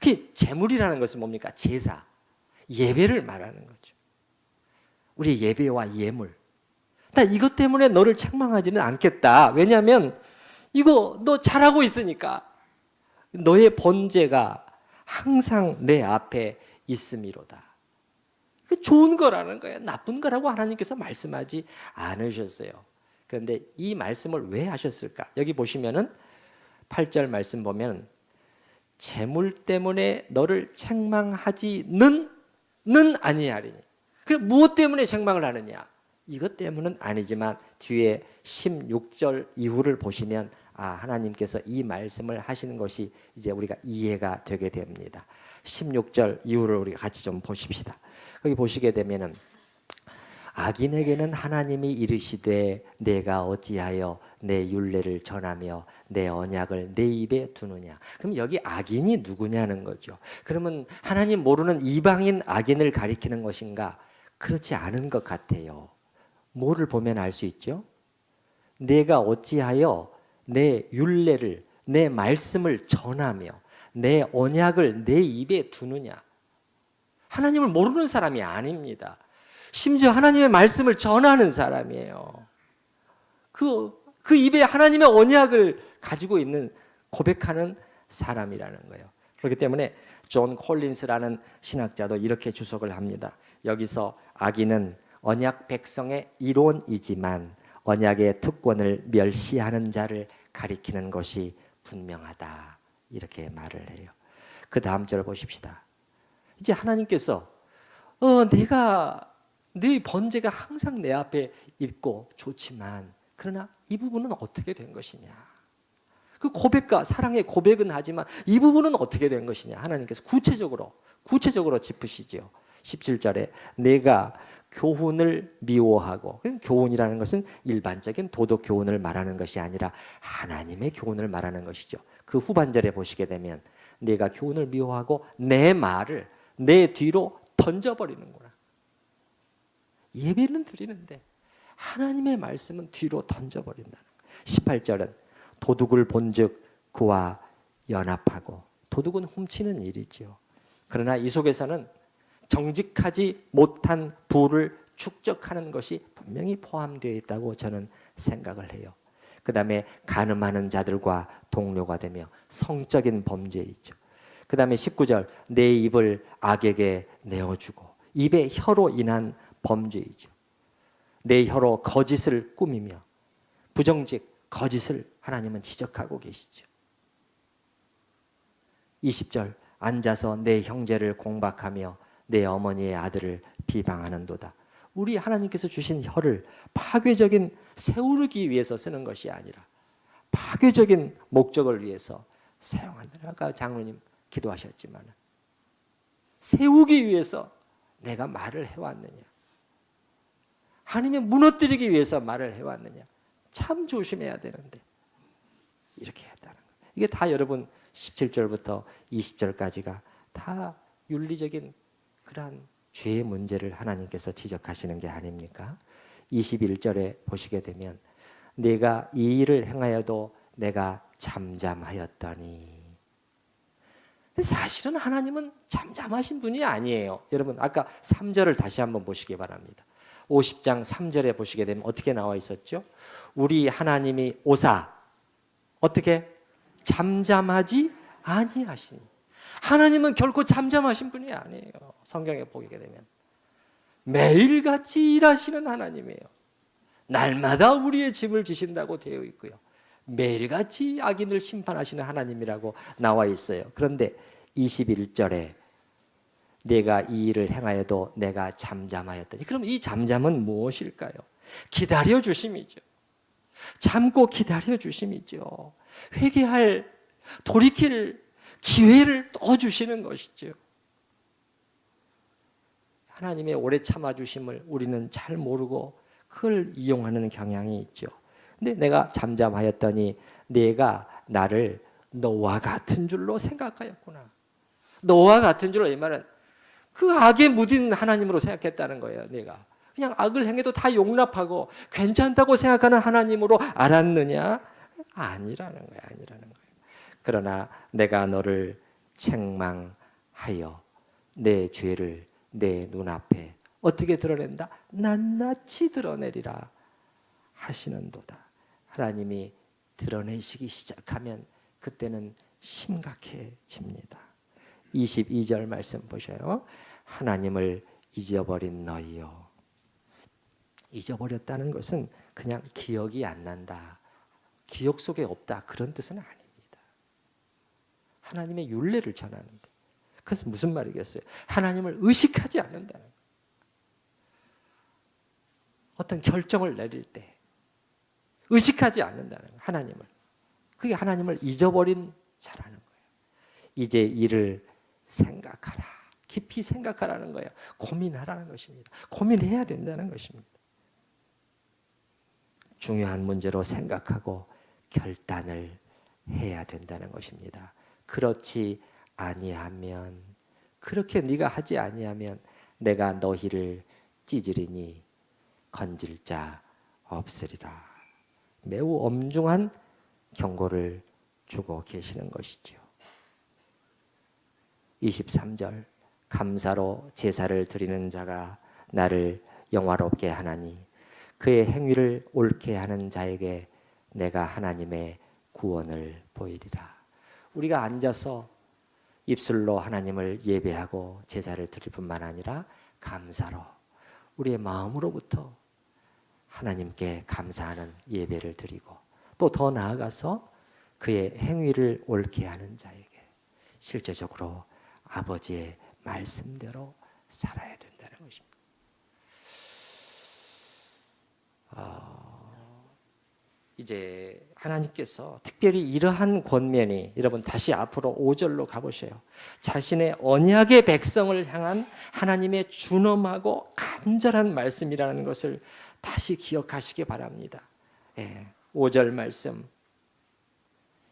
그 재물이라는 것은 뭡니까? 제사, 예배를 말하는 거죠. 우리의 예배와 예물. 나 이것 때문에 너를 책망하지는 않겠다. 왜냐하면 이거 너 잘하고 있으니까. 너의 번제가 항상 내 앞에 있음이로다. 좋은 거라는 거예요. 나쁜 거라고 하나님께서 말씀하지 않으셨어요. 그런데 이 말씀을 왜 하셨을까? 여기 보시면은 8절 말씀 보면 재물 때문에 너를 책망하지는 아니하리니. 그럼 무엇 때문에 책망을 하느냐? 이것 때문은 아니지만 뒤에 16절 이후를 보시면 하나님께서 이 말씀을 하시는 것이 이제 우리가 이해가 되게 됩니다. 16절 이후를 우리가 같이 좀 보십시다. 거기 보시게 되면은 악인에게는 하나님이 이르시되 내가 어찌하여 내 율례를 전하며 내 언약을 내 입에 두느냐. 그럼 여기 악인이 누구냐는 거죠. 그러면 하나님 모르는 이방인 악인을 가리키는 것인가? 그렇지 않은 것 같아요. 뭐를 보면 알 수 있죠? 내가 어찌하여 내 율례를, 내 말씀을 전하며 내 언약을 내 입에 두느냐. 하나님을 모르는 사람이 아닙니다. 심지어 하나님의 말씀을 전하는 사람이에요. 그 입에 하나님의 언약을 가지고 있는 고백하는 사람이라는 거예요. 그렇기 때문에 존 콜린스라는 신학자도 이렇게 주석을 합니다. 여기서 악인은 언약 백성의 이론이지만 언약의 특권을 멸시하는 자를 가리키는 것이 분명하다. 이렇게 말을 해요. 그 다음 절을 보십시다. 이제 하나님께서 네 번제가 항상 내 앞에 있고 좋지만 그러나 이 부분은 어떻게 된 것이냐. 그 고백과 사랑의 고백은 하지만 이 부분은 어떻게 된 것이냐. 하나님께서 구체적으로 짚으시죠. 17절에 내가 교훈을 미워하고, 교훈이라는 것은 일반적인 도덕 교훈을 말하는 것이 아니라 하나님의 교훈을 말하는 것이죠. 그 후반절에 보시게 되면 내가 교훈을 미워하고 내 말을 내 뒤로 던져버리는구나. 예배는 드리는데 하나님의 말씀은 뒤로 던져버린다는 거예요. 18절은 도둑을 본즉 그와 연합하고, 도둑은 훔치는 일이죠. 그러나 이 속에서는 정직하지 못한 부를 축적하는 것이 분명히 포함되어 있다고 저는 생각을 해요. 그 다음에 간음하는 자들과 동료가 되며 성적인 범죄이죠. 그 다음에 19절 내 입을 악에게 내어주고, 입의 혀로 인한 범죄이죠. 내 혀로 거짓을 꾸미며 부정직, 거짓을 하나님은 지적하고 계시죠. 20절 앉아서 내 형제를 공박하며 내 어머니의 아들을 비방하는도다. 우리 하나님께서 주신 혀를 파괴적인 세우기 위해서 쓰는 것이 아니라 파괴적인 목적을 위해서 사용한다. 아까 장로님 기도하셨지만 세우기 위해서 내가 말을 해왔느냐, 하나님을 무너뜨리기 위해서 말을 해왔느냐, 참 조심해야 되는데 이렇게 했다는 거예요. 이게 다 여러분 17절부터 20절까지가 다 윤리적인 그러한 죄의 문제를 하나님께서 지적하시는 게 아닙니까? 21절에 보시게 되면 내가 이 일을 행하여도 내가 잠잠하였더니, 사실은 하나님은 잠잠하신 분이 아니에요. 여러분 아까 3절을 다시 한번 보시기 바랍니다. 50장 3절에 보시게 되면 어떻게 나와 있었죠? 우리 하나님이 오사 어떻게 잠잠하지 아니하시니. 하나님은 결코 잠잠하신 분이 아니에요. 성경에 보게 되면 매일같이 일하시는 하나님이에요. 날마다 우리의 짐을 지신다고 되어 있고요. 매일같이 악인을 심판하시는 하나님이라고 나와 있어요. 그런데 21절에 내가 이 일을 행하여도 내가 잠잠하였더니, 그럼 이 잠잠은 무엇일까요? 기다려 주심이죠. 참고 기다려 주심이죠. 회개할, 돌이킬 기회를 또 주시는 것이죠. 하나님의 오래 참아주심을 우리는 잘 모르고 그걸 이용하는 경향이 있죠. 근데 내가 잠잠하였더니 내가 나를 너와 같은 줄로 생각하였구나. 너와 같은 줄로, 이 말은 그 악에 무딘 하나님으로 생각했다는 거예요. 내가 그냥 악을 행해도 다 용납하고 괜찮다고 생각하는 하나님으로 알았느냐? 아니라는 거예요. 그러나 내가 너를 책망하여 내 죄를 내 눈앞에 어떻게 드러낸다? 낱낱이 드러내리라 하시는도다. 하나님이 드러내시기 시작하면 그때는 심각해집니다. 22절 말씀 보셔요. 하나님을 잊어버린 너희요. 잊어버렸다는 것은 그냥 기억이 안 난다, 기억 속에 없다, 그런 뜻은 아닙니다. 하나님의 율례를 전하는데, 그래서 무슨 말이겠어요? 하나님을 의식하지 않는다는 거예요. 어떤 결정을 내릴 때 의식하지 않는다는 거예요. 하나님을. 그게 하나님을 잊어버린 자라는 거예요. 이제 이를 생각하라. 깊이 생각하라는 거예요. 고민하라는 것입니다. 고민해야 된다는 것입니다. 중요한 문제로 생각하고 결단을 해야 된다는 것입니다. 그렇지 아니하면, 그렇게 네가 하지 아니하면 내가 너희를 찢으리니 건질 자 없으리라. 매우 엄중한 경고를 주고 계시는 것이죠. 23절 감사로 제사를 드리는 자가 나를 영화롭게 하나니 그의 행위를 옳게 하는 자에게 내가 하나님의 구원을 보이리라. 우리가 앉아서 입술로 하나님을 예배하고 제사를 드릴 뿐만 아니라 감사로 우리의 마음으로부터 하나님께 감사하는 예배를 드리고 또 더 나아가서 그의 행위를 옳게 하는 자에게 실제적으로 아버지의 말씀대로 살아야 된다는 것입니다. 이제 하나님께서 특별히 이러한 권면이 여러분 다시 앞으로 5절로 가보셔요. 자신의 언약의 백성을 향한 하나님의 준엄하고 간절한 말씀이라는 것을 다시 기억하시기 바랍니다. 5절 말씀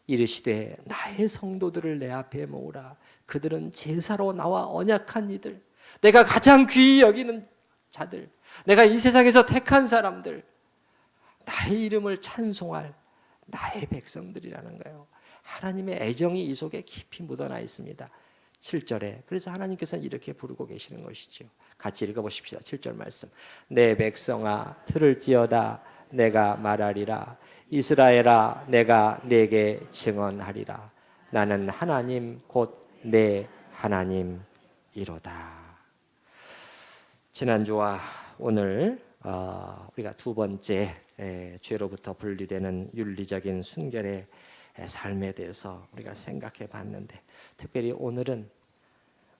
이르시되 나의 성도들을 내 앞에 모으라. 그들은 제사로 나와 언약한 이들, 내가 가장 귀히 여기는 자들, 내가 이 세상에서 택한 사람들, 나의 이름을 찬송할 나의 백성들이라는 거예요. 하나님의 애정이 이 속에 깊이 묻어나 있습니다. 7절에 그래서 하나님께서는 이렇게 부르고 계시는 것이죠. 같이 읽어보십시다. 7절 말씀 내 백성아 들을지어다 내가 말하리라. 이스라엘아 내가 네게 증언하리라. 나는 하나님 곧 내 하나님이로다. 지난주와 오늘 우리가 두 번째 죄로부터 분리되는 윤리적인 순결의 삶에 대해서 우리가 생각해 봤는데 특별히 오늘은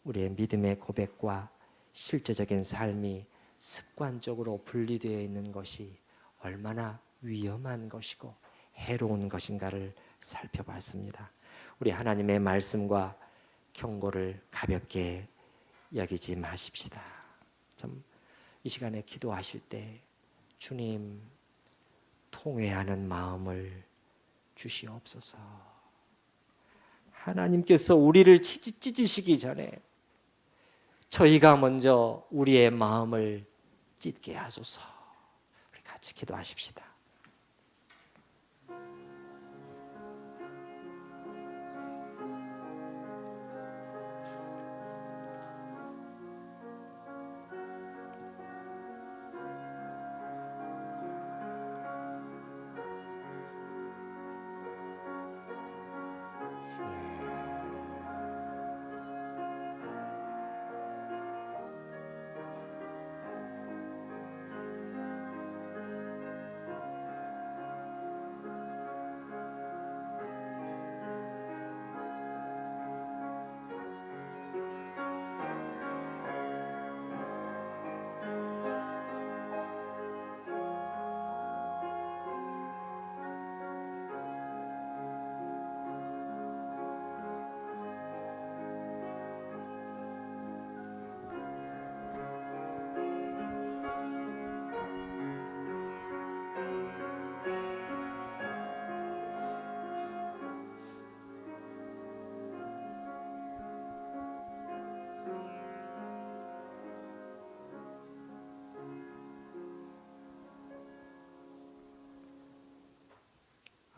우리의 믿음의 고백과 실제적인 삶이 습관적으로 분리되어 있는 것이 얼마나 위험한 것이고 해로운 것인가를 살펴봤습니다. 우리 하나님의 말씀과 경고를 가볍게 여기지 마십시다. 좀 이 시간에 기도하실 때 주님 통회하는 마음을 주시옵소서. 하나님께서 우리를 찢으시기 전에 저희가 먼저 우리의 마음을 찢게 하소서. 우리 같이 기도하십시다.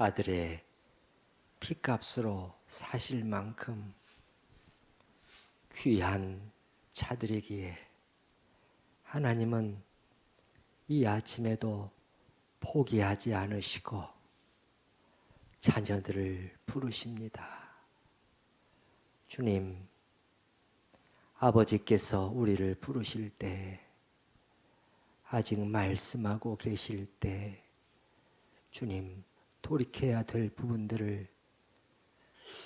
아들의 피값으로 사실 만큼 귀한 자들이기에 하나님은 이 아침에도 포기하지 않으시고 자녀들을 부르십니다. 주님, 아버지께서 우리를 부르실 때 아직 말씀하고 계실 때 주님 돌이켜야 될 부분들을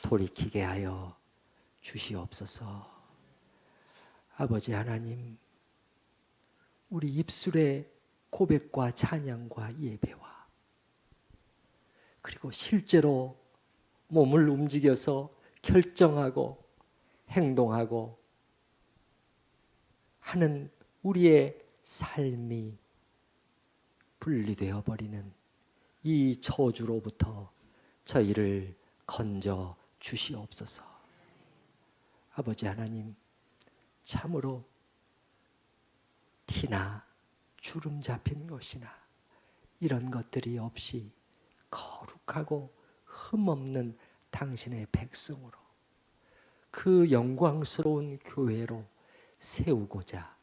돌이키게 하여 주시옵소서. 아버지 하나님, 우리 입술의 고백과 찬양과 예배와 그리고 실제로 몸을 움직여서 결정하고 행동하고 하는 우리의 삶이 분리되어 버리는 이 저주로부터 저희를 건져 주시옵소서. 아버지 하나님, 참으로 티나 주름 잡힌 것이나 이런 것들이 없이 거룩하고 흠없는 당신의 백성으로 그 영광스러운 교회로 세우고자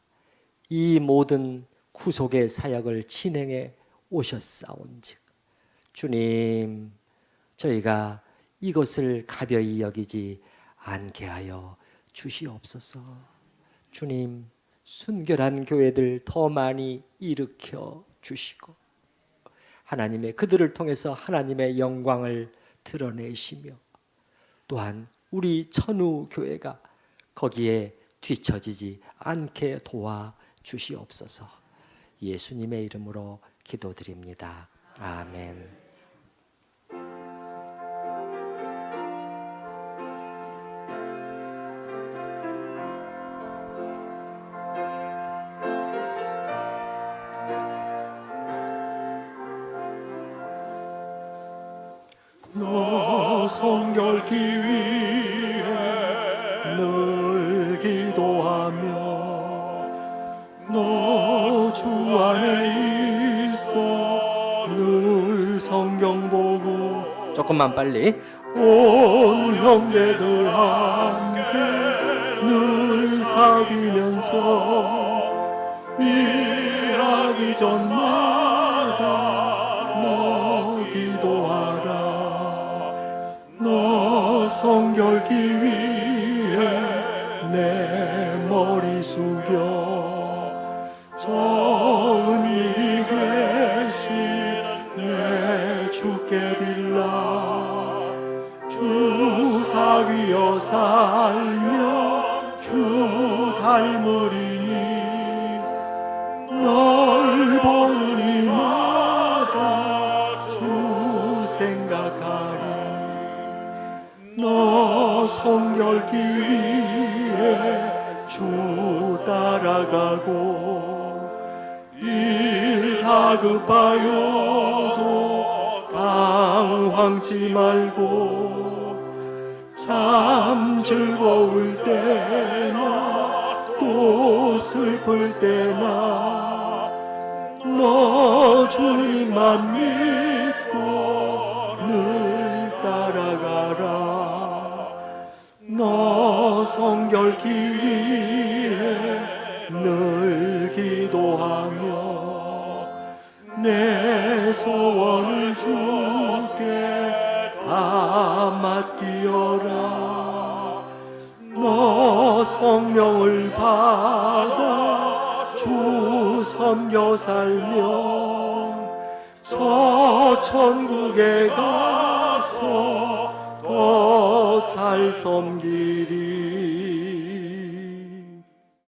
이 모든 구속의 사역을 진행해 오셨사온즉 주님, 저희가 이것을 가벼이 여기지 않게 하여 주시옵소서. 주님, 순결한 교회들 더 많이 일으켜 주시고 하나님의 그들을 통해서 하나님의 영광을 드러내시며 또한 우리 천우 교회가 거기에 뒤처지지 않게 도와 주시옵소서. 예수님의 이름으로 기도드립니다. 아멘. 너 성결기 위해 늘 기도하며 너 주 안에 있어 늘 성경 보고 조금만 빨리. 온 형제들 함께 늘 사귀면서 일하기 전마다 너 기도하라. 너 성결기 위해 내 머리 숙여 저 은밀히 계신 내 주께 빌라. 주 사귀어 살며 주 닮으리니 널 보는 이마다 주 생각하리. 너 성결기 위해 주 따라가고 일 다급하여도 당황치 말고 참 즐거울 때나 또 슬플 때나 너 주님만 믿고 늘 따라가라. 너 성결기 위해 늘 기도하며 내 소원을 주께 다 맡기어라. 너 성령을 받아 주 섬겨 살면 저 천국에 가서 더 잘 섬기리.